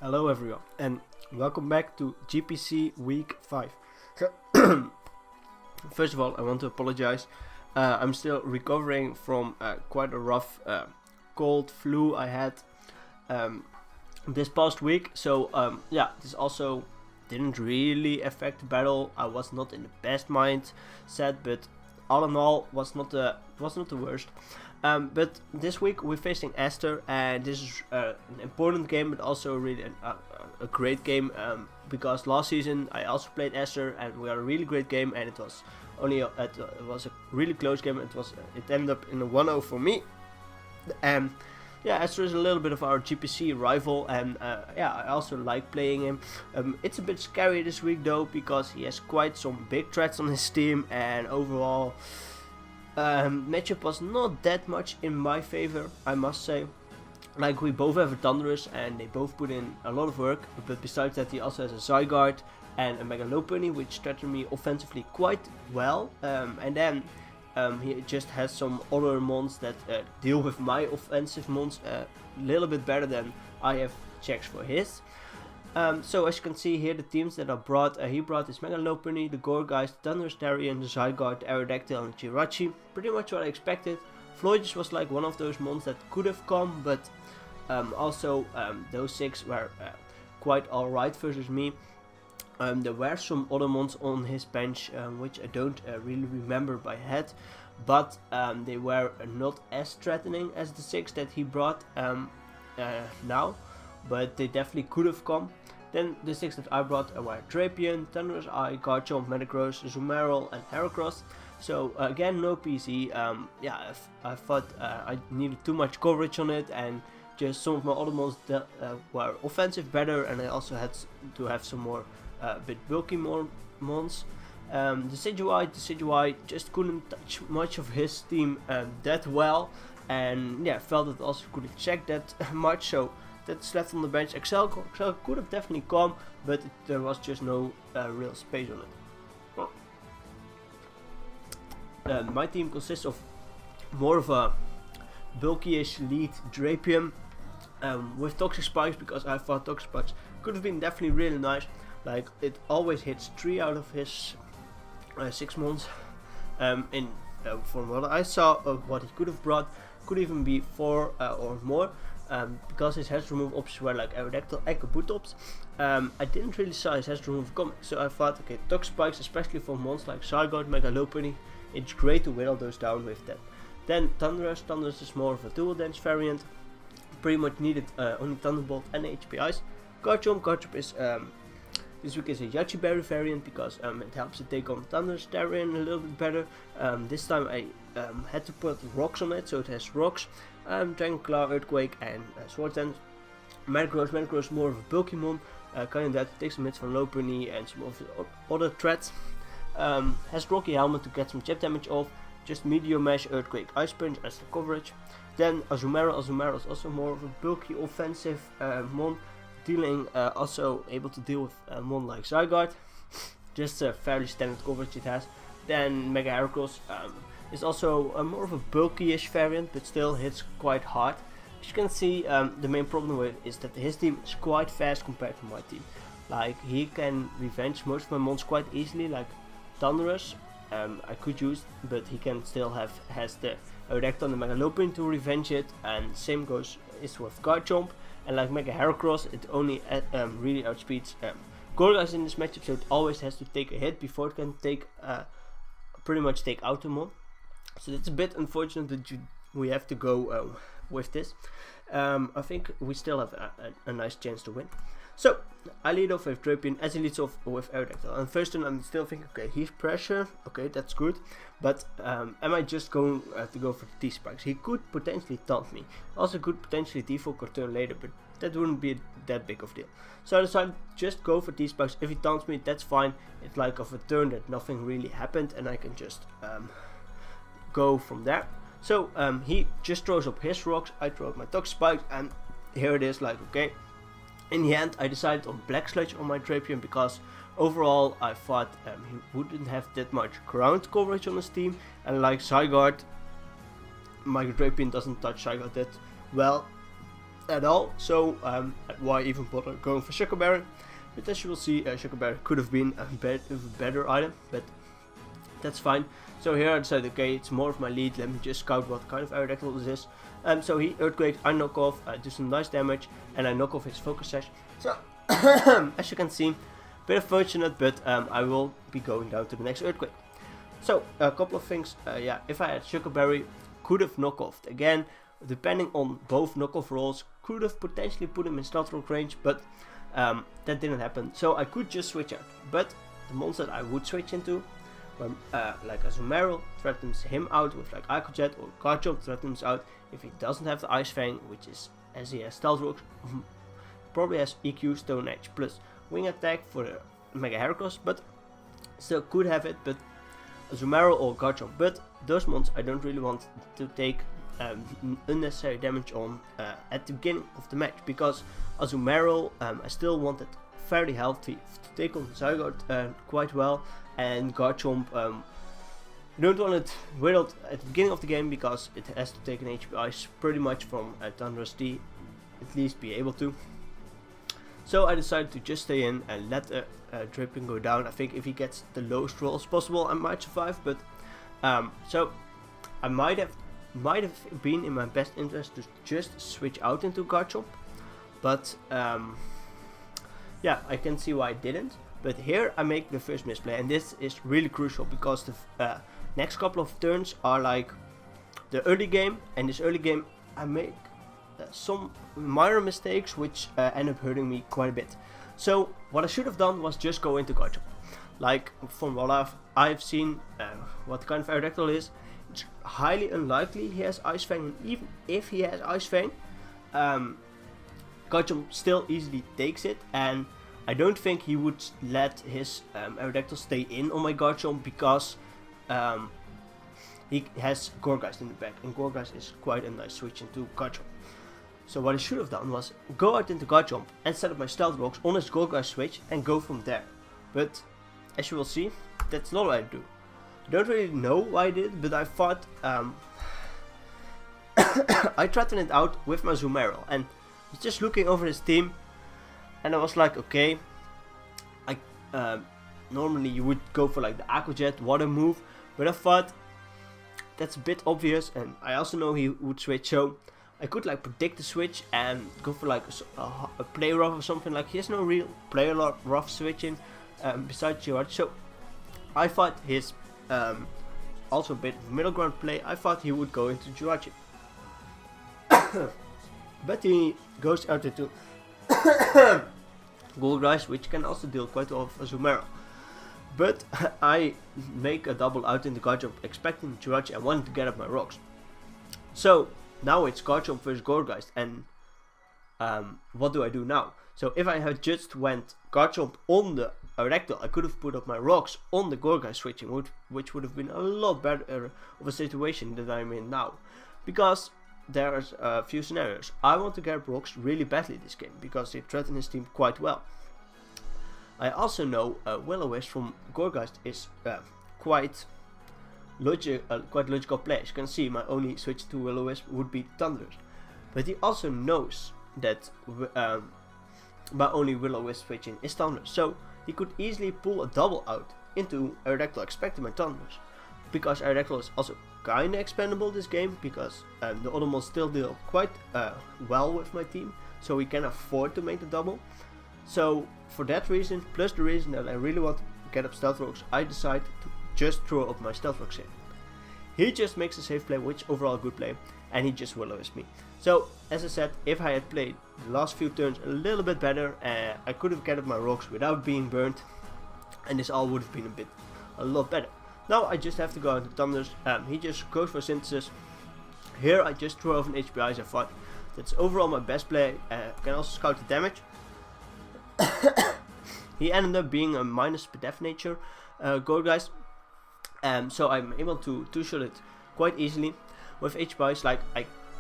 Hello everyone and welcome back to GPC Week 5. First of all, I want to apologize. I'm still recovering from quite a rough cold flu I had this past week. So this also didn't really affect the battle. I was not in the best mindset, but all in all was not the worst. But this week we're facing Esther, and this is an important game, but also really a great game, because last season I also played Esther, and we had a really great game, and it was it was a really close game. It ended up in a 1-0 for me. And Esther is a little bit of our GPC rival, and I also like playing him. It's a bit scary this week though, because he has quite some big threats on his team, and overall matchup was not that much in my favor, I must say. Like, we both have a Thunderous and they both put in a lot of work, but besides that he also has a Zygarde and a Megalopony, which threaten me offensively quite well, and then he just has some other mons that deal with my offensive mons a little bit better than I have checks for his. So as you can see here, the teams that are brought, he brought his Megalopony, the Gorgeist, the Thunderous Therian, the Zygarde, the Aerodactyl and the Jirachi. Pretty much what I expected. Floydus was like one of those mons that could have come, but also those 6 were quite alright versus me. There were some other mons on his bench, which I don't really remember by head, but they were not as threatening as the 6 that he brought now, but they definitely could have come. Then the 6 that I brought were Drapion, Thunderous Eye, Garchomp, Metagross, Zoomerl and Heracross. So again, no PC. I thought I needed too much coverage on it, and just some of my other mons that were offensive better, and I also had to have some more bit bulky mons. The Decidueye just couldn't touch much of his team that well, and felt it also couldn't check that much, so that's left on the bench. Excel could have definitely come, but there was just no real space on it. My team consists of more of a bulky-ish lead Drapion with Toxic Spikes, because I thought Toxic Spikes could have been definitely really nice. Like, it always hits 3 out of his 6 mons. From what I saw of what he could have brought, could even be 4 or more. Because his hedge remove options were like Aerodactyl and Kabutops. I didn't really saw his hedge remove coming, so I thought, okay, Toxic Spikes, especially for mons like Zygarde, Megalopony, it's great to whittle those down with that. Then Thunderous is more of a dual dance variant, pretty much needed only Thunderbolt and HPIs. Garchomp is this week is a Yachi Berry variant, because it helps to take on Thunderous Therian a little bit better. This time I had to put rocks on it, so it has rocks. Dragon Claw, Earthquake and Sword Dance. Metagross more of a bulky mon, kind of that takes some hits from Lopunny and some of the other threats. Has Rocky Helmet to get some chip damage off, just Meteor Mash, Earthquake, Ice Punch as the coverage. Then Azumarill is also more of a bulky offensive mon, dealing also able to deal with a mon like Zygarde, just a fairly standard coverage it has. Then Mega Heracross is also more of a bulky-ish variant, but still hits quite hard. As you can see, the main problem with is that his team is quite fast compared to my team. Like, he can revenge most of my mons quite easily, like Thunderous I could use, but he can still has the Aerodactyl and the Megalopony to revenge it, and same is with Garchomp. And like Mega Heracross, it only really outspeeds Gorgeist in this matchup, so it always has to take a hit before it can pretty much take out the mon. So it's a bit unfortunate that we have to go with this. I think we still have a nice chance to win. So I lead off with Drapion as he leads off with Aerodactyl. And first turn I'm still thinking, okay, he's pressure, okay, that's good. But am I just going to go for the T-Spikes? He could potentially taunt me. Also could potentially default or turn later, but that wouldn't be that big of a deal. So I decided just go for T-Spikes. If he taunts me, that's fine. It's like of a turn that nothing really happened, and I can just go from there. So he just throws up his rocks, I throw up my Toxic Spikes, and here it is, like, okay. In the end, I decided on Black Sludge on my Drapion, because overall I thought he wouldn't have that much ground coverage on his team, and like Zygarde, my Drapion doesn't touch Zygarde that well, at all, so why even bother going for Sugar Berry? But as you will see, Sugar Berry could have been a better item, but that's fine. So here I decided, okay, it's more of my lead, let me just scout what kind of Aerodactyl this is. So he Earthquake, I knock off, do some nice damage, and I knock off his Focus Sash. So, as you can see, bit unfortunate, but I will be going down to the next Earthquake. So, a couple of things, yeah, if I had Sugar Berry, could have knock offed. Again, depending on both knockoff rolls, could have potentially put him in Stealth Rock range, but that didn't happen. So I could just switch out. But the monster that I would switch into, like a Azumarill, threatens him out with like Ice Jet, or Garchomp threatens out if he doesn't have the Ice Fang, which is, as he has Stealth Rock, probably has EQ, Stone Edge, plus Wing Attack for the Mega Heracross, but still could have it, but Azumarill or Garchomp. But those mons I don't really want to take unnecessary damage on at the beginning of the match, because Azumarill I still wanted fairly healthy to take on Zygarde quite well, and Garchomp you don't want it whittled at the beginning of the game because it has to take an HP Ice pretty much from Thundurus D, at least be able to. So I decided to just stay in and let Drapion go down. I think if he gets the lowest rolls possible, I might survive, but so I might have been in my best interest to just switch out into Garchomp, but yeah, I can see why I didn't. But here I make the first misplay, and this is really crucial because the next couple of turns are like the early game, and this early game I make some minor mistakes which end up hurting me quite a bit. So what I should have done was just go into Garchomp. Like from what I've seen, what kind of Aerodactyl is, it's highly unlikely he has Ice Fang, and even if he has Ice Fang, Garchomp still easily takes it, and I don't think he would let his Aerodactyl stay in on my Garchomp because he has Gourgeist in the back, and Gourgeist is quite a nice switch into Garchomp. So what I should have done was go out into Garchomp and set up my Stealth Rocks on his Gourgeist switch and go from there. But as you will see, that's not what I do. I don't really know why I did it, but I thought I threatened it out with my Azumarill, and I was just looking over his team, and I was like, okay, normally you would go for like the Aqua Jet water move, but I thought that's a bit obvious, and I also know he would switch, so I could like predict the switch and go for like a play rough or something. Like he has no real play rough switching besides George, so I thought his also a bit of middle ground play, I thought he would go into Jirachi. But he goes out into Gourgeist, which can also deal quite a lot of Azumarill. But I make a double out into Garchomp expecting Jirachi and wanting to get up my rocks. So now it's Garchomp versus Gourgeist, and what do I do now? So if I had just went Garchomp on the Aerodactyl, I could have put up my rocks on the Gourgeist switching, which would have been a lot better of a situation than I'm in now. Because there's a few scenarios. I want to get rocks really badly this game, because they threaten his team quite well. I also know Will-O-Wisp from Gourgeist is quite logical play. As you can see, my only switch to Will-O-Wisp would be Thundurus. But he also knows that my only Will-O-Wisp switching is Thundurus, so he could easily pull a double out into Aerodactyl expecting my Thundurus. Because Aerodactyl is also kinda expendable this game, because the other mons still deal quite well with my team, so we can afford to make the double. So for that reason, plus the reason that I really want to get up Stealth Rocks, I decide to just throw up my Stealth Rocks in. He just makes a safe play, which overall a good play, and he just Will-O-Wisp me. So as I said, if I had played the last few turns a little bit better, I could have gathered my rocks without being burnt, and this all would have been a lot better. Now I just have to go into Thundurus. He just goes for Synthesis. Here I just throw off an HP Ice. I thought that's overall my best play. Can also scout the damage. He ended up being a minus per def nature Gourgeist, so I'm able to two-shot it quite easily with HP Ice. Like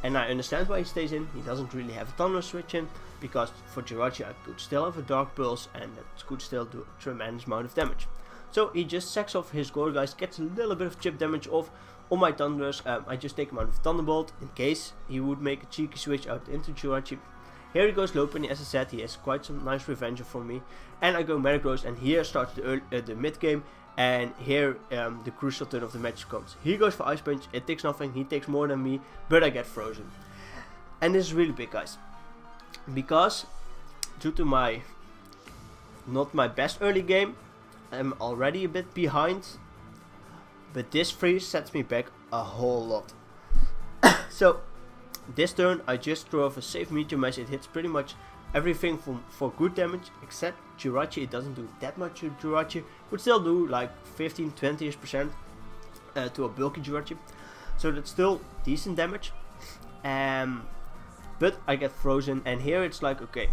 and I understand why he stays in. He doesn't really have a Thundurus switch in, because for Jirachi I could still have a Dark Pulse, and that could still do a tremendous amount of damage. So he just sacks off his Gourgeist, gets a little bit of chip damage off on my Thundurus. I just take him out of Thunderbolt in case he would make a cheeky switch out into Jirachi. Here he goes low penny, as I said, he has quite some nice revenge for me. And I go Marigros, and here starts the mid game. And here the crucial turn of the match comes. He goes for Ice Punch, it takes nothing, he takes more than me, but I get frozen. And this is really big, guys. Because due to not my best early game, I'm already a bit behind. But this freeze sets me back a whole lot. So this turn I just throw off a safe medium mesh. It hits pretty much everything for good damage except Jirachi. It doesn't do that much to Jirachi. Would still do like 15-20% to a bulky Jirachi. So that's still decent damage. But I get frozen, and here it's like, okay,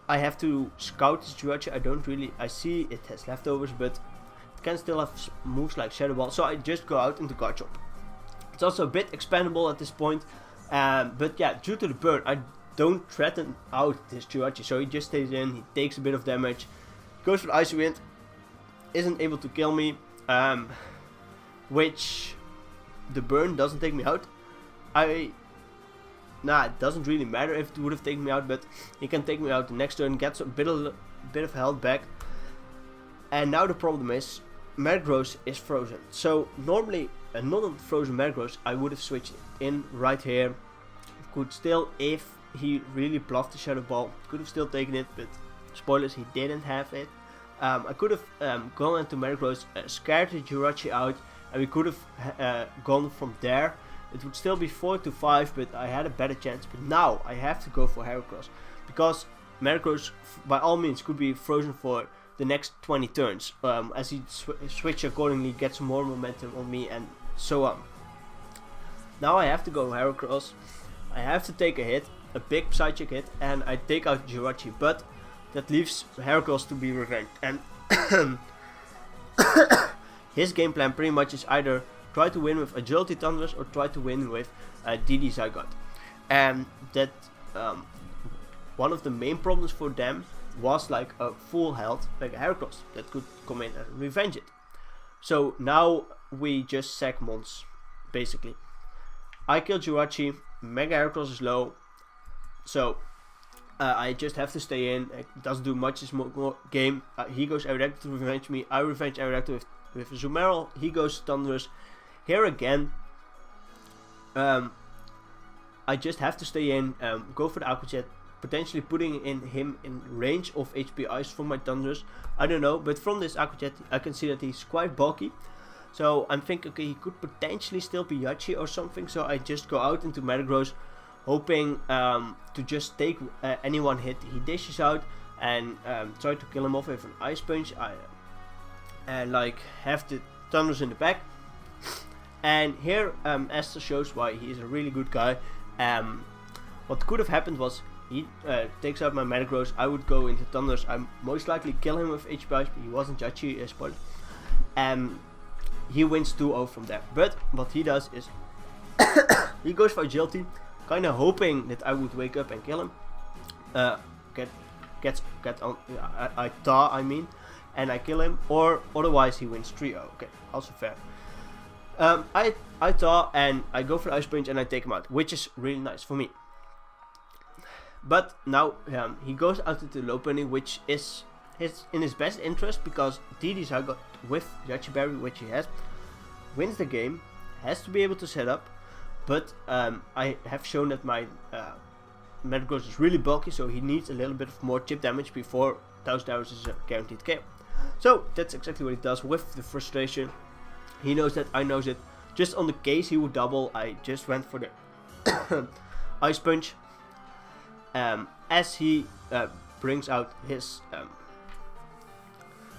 I have to scout this Jirachi. I see it has leftovers, but it can still have moves like Shadow Ball. So I just go out into Garchomp. It's also a bit expandable at this point. But yeah, due to the burn, I don't threaten out this Jirachi. So he just stays in, he takes a bit of damage, goes for the Icy Wind, isn't able to kill me, which the burn doesn't take me out. It doesn't really matter if it would have taken me out, but he can take me out the next turn, gets a bit of health back. And now the problem is, Marigros is frozen. So normally a non-frozen Marigros, I would have switched in right here. Could still, if he really bluffed the Shadow Ball, could have still taken it, but spoilers, he didn't have it. I could have gone into Marigros, scared the Jirachi out, and we could have gone from there. It would still be 4-5, but I had a better chance. But now I have to go for Heracross, because Marigros by all means could be frozen for the next 20 turns, as he switch accordingly, gets more momentum on me, and so on. Now I have to go Heracross. I have to take a hit, a big Psychic hit, and I take out Jirachi, but that leaves Heracross to be revenged. And his game plan pretty much is either try to win with Agility Thunders or try to win with DD Zygarde. And that one of the main problems for them was like a full health, like a Heracross that could come in and revenge it. So now we just sack Mons, basically. I kill Jirachi, Mega Heracross is low, so I just have to stay in. It doesn't do much this game. He goes Aerodactyl to revenge me, I revenge Aerodactyl with Zumeral, he goes Thunderous. Here again, I just have to stay in, go for the Aqua Jet, potentially putting him in range of HP Ice from my Thunderous. I don't know, but from this Aqua Jet I can see that he's quite bulky. So I'm thinking, okay, he could potentially still be Yachi or something. So I just go out into Marigros, hoping to just take any one hit he dishes out and try to kill him off with an Ice Punch. And like have the Thunderous in the back. And here Esther shows why he is a really good guy. What could have happened was he takes out my Marigros, I would go into Thunders, I most likely kill him with HP Ice, but he wasn't Yachi, spoiler. He wins 2-0 from there. But what he does is he goes for Agility, kinda hoping that I would wake up and kill him. Get on I mean, and I kill him, or otherwise he wins 3-0. Okay, also fair. I thaw and I go for the Ice Punch and I take him out, which is really nice for me. But now he goes out into low penny, which is in his best interest, because DD Zygarde with Yachi Berry, which he has, wins the game, has to be able to set up, but I have shown that my Marigros is really bulky, so he needs a little bit of more chip damage before 1000 arrows is a guaranteed KO. So that's exactly what he does with the frustration. He knows that, I knows it. Just on the case he would double, I just went for the Ice Punch. As he brings out his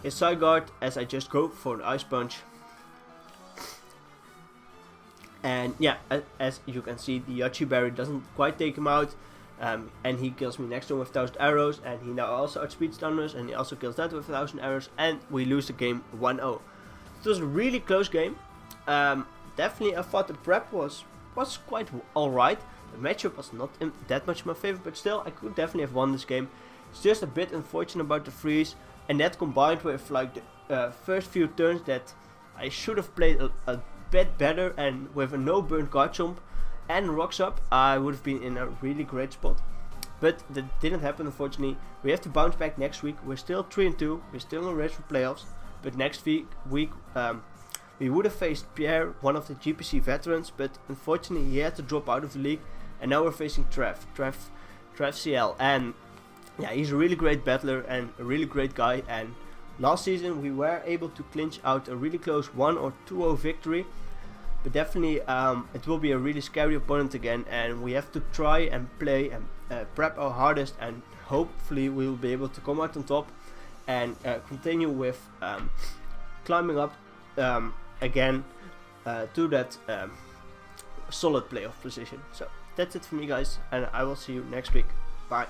Zygarde, as I just go for the Ice Punch. And yeah, as you can see, the Yachi Berry doesn't quite take him out. And he kills me next turn with 1000 arrows, and he now also outspeeds Thunderous, and he also kills that with 1000 arrows, and we lose the game 1-0. It was a really close game. Definitely I thought the prep was quite alright. The matchup was not that much my favorite, but still I could definitely have won this game. It's just a bit unfortunate about the freeze, and that combined with like the first few turns that I should have played a bit better, and with a no burn Garchomp and Rocks up, I would have been in a really great spot. but that didn't happen, unfortunately. We have to bounce back next week. We're still 3-2. We're still in a race for playoffs. But next week we would have faced Pierre, one of the GPC veterans, but unfortunately he had to drop out of the league. And now we're facing Trev CL, and yeah, he's a really great battler and a really great guy. And last season we were able to clinch out a really close 1 or 2-0 victory. But definitely it will be a really scary opponent again, and we have to try and play and prep our hardest, and hopefully we will be able to come out on top and continue with climbing up again to that solid playoff position. So that's it for me, guys, and I will see you next week. Bye.